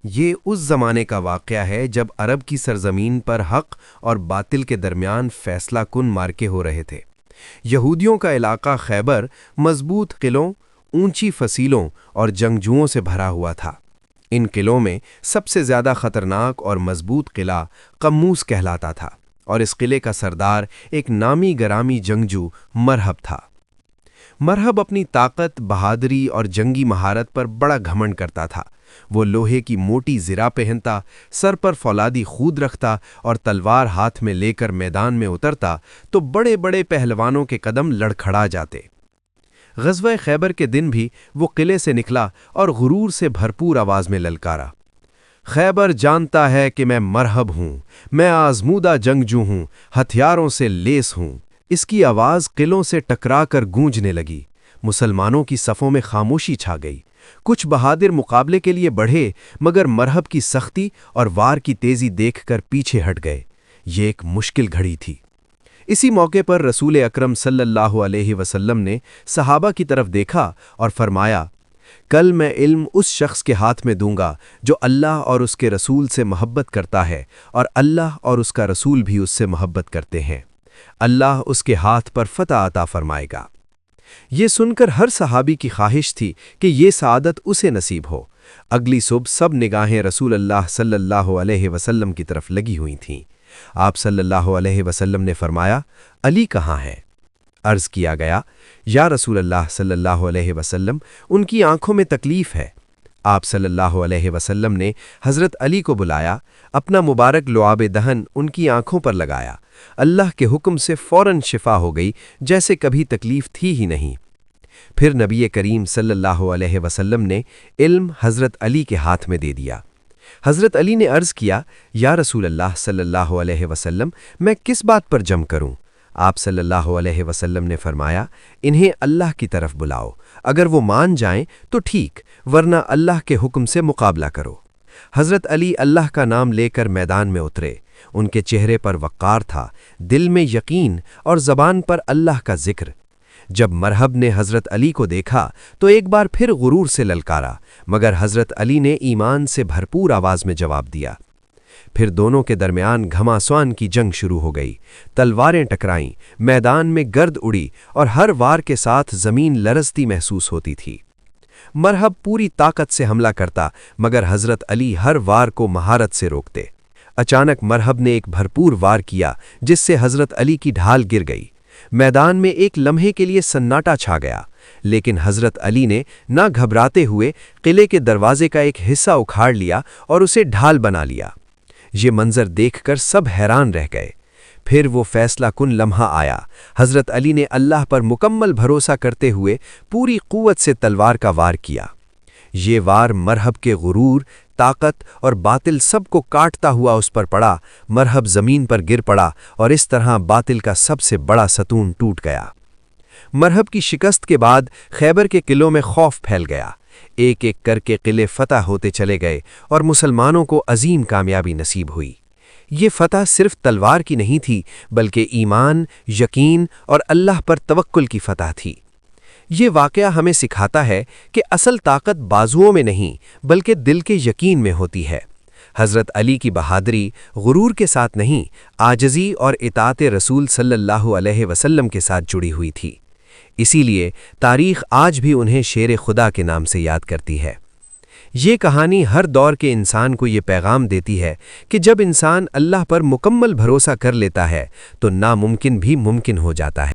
یہ اس زمانے کا واقعہ ہے جب عرب کی سرزمین پر حق اور باطل کے درمیان فیصلہ کن مارکے ہو رہے تھے۔ یہودیوں کا علاقہ خیبر مضبوط قلعوں، اونچی فصیلوں اور جنگجوؤں سے بھرا ہوا تھا۔ ان قلعوں میں سب سے زیادہ خطرناک اور مضبوط قلعہ قموس کہلاتا تھا، اور اس قلعے کا سردار ایک نامی گرامی جنگجو مرہب تھا۔ مرہب اپنی طاقت، بہادری اور جنگی مہارت پر بڑا گھمنڈ کرتا تھا۔ وہ لوہے کی موٹی زرہ پہنتا، سر پر فولادی خود رکھتا اور تلوار ہاتھ میں لے کر میدان میں اترتا تو بڑے بڑے پہلوانوں کے قدم لڑکھڑا جاتے۔ غزوہ خیبر کے دن بھی وہ قلعے سے نکلا اور غرور سے بھرپور آواز میں للکارا، خیبر جانتا ہے کہ میں مرہب ہوں، میں آزمودہ جنگجو ہوں، ہتھیاروں سے لیس ہوں۔ اس کی آواز قلعوں سے ٹکرا کر گونجنے لگی۔ مسلمانوں کی صفوں میں خاموشی چھا گئی۔ کچھ بہادر مقابلے کے لیے بڑھے، مگر مرہب کی سختی اور وار کی تیزی دیکھ کر پیچھے ہٹ گئے۔ یہ ایک مشکل گھڑی تھی۔ اسی موقع پر رسول اکرم صلی اللہ علیہ وسلم نے صحابہ کی طرف دیکھا اور فرمایا، کل میں علم اس شخص کے ہاتھ میں دوں گا جو اللہ اور اس کے رسول سے محبت کرتا ہے، اور اللہ اور اس کا رسول بھی اس سے محبت کرتے ہیں۔ اللہ اس کے ہاتھ پر فتح عطا فرمائے گا۔ یہ سن کر ہر صحابی کی خواہش تھی کہ یہ سعادت اسے نصیب ہو۔ اگلی صبح سب نگاہیں رسول اللہ صلی اللہ علیہ وسلم کی طرف لگی ہوئی تھیں۔ آپ صلی اللہ علیہ وسلم نے فرمایا، علی کہاں ہے؟ عرض کیا گیا، یا رسول اللہ صلی اللہ علیہ وسلم، ان کی آنکھوں میں تکلیف ہے۔ آپ صلی اللہ علیہ وسلم نے حضرت علی کو بلایا، اپنا مبارک لعاب دہن ان کی آنکھوں پر لگایا۔ اللہ کے حکم سے فوراً شفا ہو گئی، جیسے کبھی تکلیف تھی ہی نہیں۔ پھر نبی کریم صلی اللہ علیہ وسلم نے علم حضرت علی کے ہاتھ میں دے دیا۔ حضرت علی نے عرض کیا، یا رسول اللہ صلی اللہ علیہ وسلم، میں کس بات پر جم کروں؟ آپ صلی اللہ علیہ وسلم نے فرمایا، انہیں اللہ کی طرف بلاؤ، اگر وہ مان جائیں تو ٹھیک، ورنہ اللہ کے حکم سے مقابلہ کرو۔ حضرت علی اللہ کا نام لے کر میدان میں اترے۔ ان کے چہرے پر وقار تھا، دل میں یقین اور زبان پر اللہ کا ذکر۔ جب مرہب نے حضرت علی کو دیکھا تو ایک بار پھر غرور سے للکارا، مگر حضرت علی نے ایمان سے بھرپور آواز میں جواب دیا۔ پھر دونوں کے درمیان گھماسان کی جنگ شروع ہو گئی۔ تلواریں ٹکرائیں، میدان میں گرد اڑی اور ہر وار کے ساتھ زمین لرزتی محسوس ہوتی تھی۔ مرہب پوری طاقت سے حملہ کرتا، مگر حضرت علی ہر وار کو مہارت سے روکتے۔ اچانک مرہب نے ایک بھرپور وار کیا، جس سے حضرت علی کی ڈھال گر گئی۔ میدان میں ایک لمحے کے لیے سناٹا چھا گیا، لیکن حضرت علی نے نہ گھبراتے ہوئے قلعے کے دروازے کا ایک حصہ اکھاڑ لیا اور اسے ڈھال بنا لیا۔ یہ منظر دیکھ کر سب حیران رہ گئے۔ پھر وہ فیصلہ کن لمحہ آیا۔ حضرت علی نے اللہ پر مکمل بھروسہ کرتے ہوئے پوری قوت سے تلوار کا وار کیا۔ یہ وار مرہب کے غرور، طاقت اور باطل سب کو کاٹتا ہوا اس پر پڑا۔ مرہب زمین پر گر پڑا اور اس طرح باطل کا سب سے بڑا ستون ٹوٹ گیا۔ مرہب کی شکست کے بعد خیبر کے قلعوں میں خوف پھیل گیا۔ ایک ایک کر کے قلعے فتح ہوتے چلے گئے اور مسلمانوں کو عظیم کامیابی نصیب ہوئی۔ یہ فتح صرف تلوار کی نہیں تھی، بلکہ ایمان، یقین اور اللہ پر توکل کی فتح تھی۔ یہ واقعہ ہمیں سکھاتا ہے کہ اصل طاقت بازوؤں میں نہیں، بلکہ دل کے یقین میں ہوتی ہے۔ حضرت علی کی بہادری غرور کے ساتھ نہیں، عاجزی اور اطاعت رسول صلی اللہ علیہ وسلم کے ساتھ جڑی ہوئی تھی۔ اسی لیے تاریخ آج بھی انہیں شیر خدا کے نام سے یاد کرتی ہے۔ یہ کہانی ہر دور کے انسان کو یہ پیغام دیتی ہے کہ جب انسان اللہ پر مکمل بھروسہ کر لیتا ہے تو ناممکن بھی ممکن ہو جاتا ہے۔